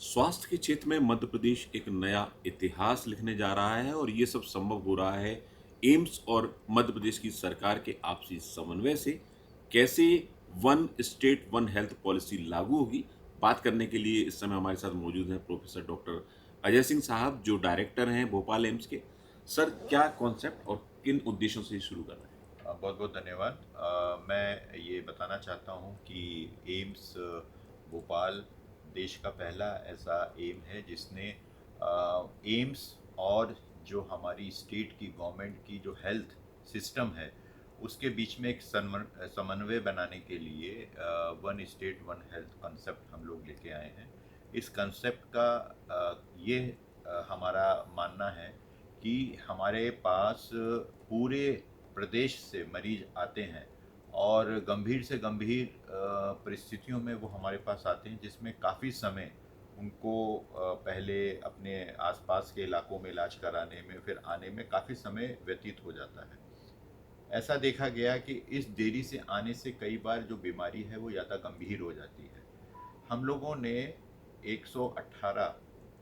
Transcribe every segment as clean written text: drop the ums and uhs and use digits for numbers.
स्वास्थ्य के क्षेत्र में मध्य प्रदेश एक नया इतिहास लिखने जा रहा है और ये सब संभव हो रहा है एम्स और मध्य प्रदेश की सरकार के आपसी समन्वय से। कैसे one state one health policy लागू होगी, बात करने के लिए इस समय हमारे साथ मौजूद हैं प्रोफेसर डॉक्टर अजय सिंह साहब, जो डायरेक्टर हैं भोपाल एम्स के। सर, क्या कॉन्सेप्ट और किन उद्देश्यों से शुरू कर रहे हैं? बहुत बहुत धन्यवाद। मैं ये बताना चाहता हूँ कि एम्स भोपाल देश का पहला ऐसा एम है जिसने एम्स और जो हमारी स्टेट की गवर्नमेंट की जो हेल्थ सिस्टम है उसके बीच में एक समन्वय बनाने के लिए one state one health concept हम लोग लेके आए हैं। इस कंसेप्ट का ये हमारा मानना है कि हमारे पास पूरे प्रदेश से मरीज आते हैं और गंभीर से गंभीर परिस्थितियों में वो हमारे पास आते हैं, जिसमें काफ़ी समय उनको पहले अपने आसपास के इलाकों में इलाज कराने में, फिर आने में काफ़ी समय व्यतीत हो जाता है। ऐसा देखा गया कि इस देरी से आने से कई बार जो बीमारी है वो ज़्यादा गंभीर हो जाती है। हम लोगों ने 118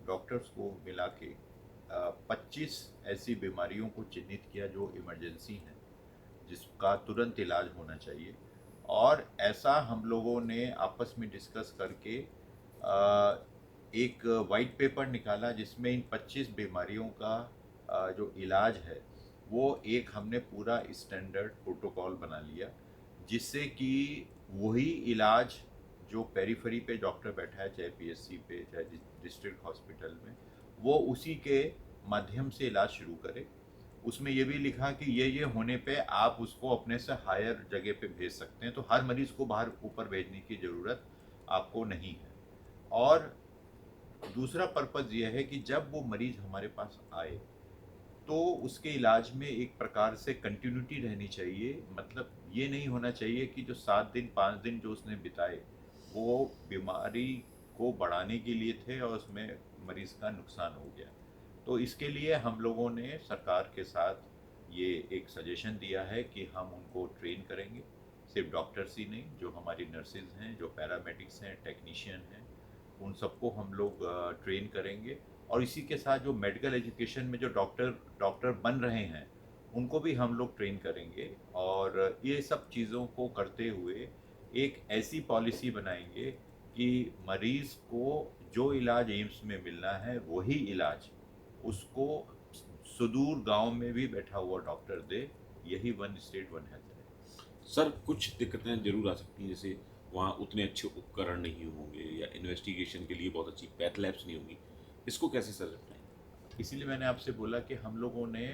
डॉक्टर्स को मिला के 25 ऐसी बीमारियों को चिन्हित किया जो इमरजेंसी हैं, जिसका तुरंत इलाज होना चाहिए। और ऐसा हम लोगों ने आपस में डिस्कस करके एक वाइट पेपर निकाला जिसमें इन 25 बीमारियों का जो इलाज है वो एक हमने पूरा स्टैंडर्ड प्रोटोकॉल बना लिया, जिससे कि वही इलाज जो पेरीफेरी पे डॉक्टर बैठा है, चाहे पीएचसी पे चाहे डिस्ट्रिक्ट हॉस्पिटल में, वो उसी के माध्यम से इलाज शुरू करे। उसमें ये भी लिखा कि ये होने पे आप उसको अपने से हायर जगह पे भेज सकते हैं, तो हर मरीज को बाहर ऊपर भेजने की ज़रूरत आपको नहीं है। और दूसरा पर्पज़ ये है कि जब वो मरीज हमारे पास आए तो उसके इलाज में एक प्रकार से कंटिन्यूटी रहनी चाहिए। मतलब ये नहीं होना चाहिए कि जो 7 दिन 5 दिन जो उसने बिताए वो बीमारी को बढ़ाने के लिए थे और उसमें मरीज़ का नुकसान हो गया। तो इसके लिए हम लोगों ने सरकार के साथ ये एक सजेशन दिया है कि हम उनको ट्रेन करेंगे। सिर्फ डॉक्टर्स ही नहीं, जो हमारी नर्सेज हैं, जो पैरामेडिक्स हैं, टेक्नीशियन हैं, उन सबको हम लोग ट्रेन करेंगे। और इसी के साथ जो मेडिकल एजुकेशन में जो डॉक्टर बन रहे हैं उनको भी हम लोग ट्रेन करेंगे। और ये सब चीज़ों को करते हुए एक ऐसी पॉलिसी बनाएंगे कि मरीज़ को जो इलाज एम्स में मिलना है वही इलाज उसको सुदूर गांव में भी बैठा हुआ डॉक्टर दे। यही वन स्टेट वन हेल्थ है। सर, कुछ दिक्कतें ज़रूर आ सकती हैं, जैसे वहाँ उतने अच्छे उपकरण नहीं होंगे या इन्वेस्टिगेशन के लिए बहुत अच्छी पैथ लैब्स नहीं होंगी। इसको कैसे सर निपटाएं? इसीलिए मैंने आपसे बोला कि हम लोगों ने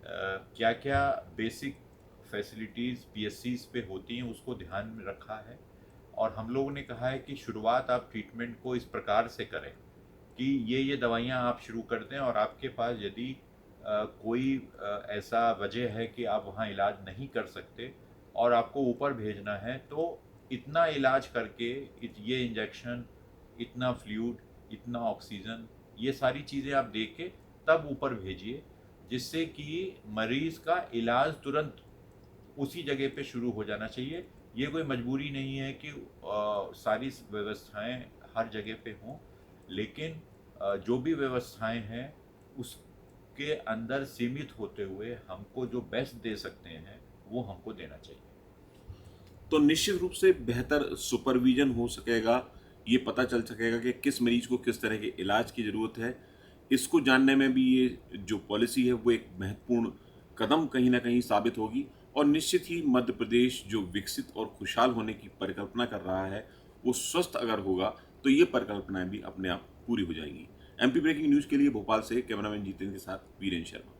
क्या क्या बेसिक फैसिलिटीज़ पीएससीज पे होती हैं उसको ध्यान में रखा है। और हम लोगों ने कहा है कि शुरुआत आप ट्रीटमेंट को इस प्रकार से करें कि ये दवाइयाँ आप शुरू कर दें, और आपके पास यदि कोई ऐसा वजह है कि आप वहाँ इलाज नहीं कर सकते और आपको ऊपर भेजना है, तो इतना इलाज करके ये इंजेक्शन, इतना फ्लूइड, इतना ऑक्सीजन, ये सारी चीज़ें आप दे के तब ऊपर भेजिए, जिससे कि मरीज़ का इलाज तुरंत उसी जगह पे शुरू हो जाना चाहिए। ये कोई मजबूरी नहीं है कि सारी व्यवस्थाएं हर जगह पे हों, लेकिन जो भी व्यवस्थाएं हैं उसके अंदर सीमित होते हुए हमको जो बेस्ट दे सकते हैं वो हमको देना चाहिए। तो निश्चित रूप से बेहतर सुपरविजन हो सकेगा, ये पता चल सकेगा कि किस मरीज को किस तरह के इलाज की ज़रूरत है। इसको जानने में भी ये जो पॉलिसी है वो एक महत्वपूर्ण कदम कहीं ना कहीं साबित होगी। और निश्चित ही मध्य प्रदेश जो विकसित और खुशहाल होने की परिकल्पना कर रहा है, वो स्वस्थ अगर होगा तो ये परिकल्पनाएं भी अपने आप पूरी हो जाएंगी। एमपी ब्रेकिंग न्यूज़ के लिए भोपाल से कैमरामैन जीतेंद्र के साथ वीरेंद्र शर्मा।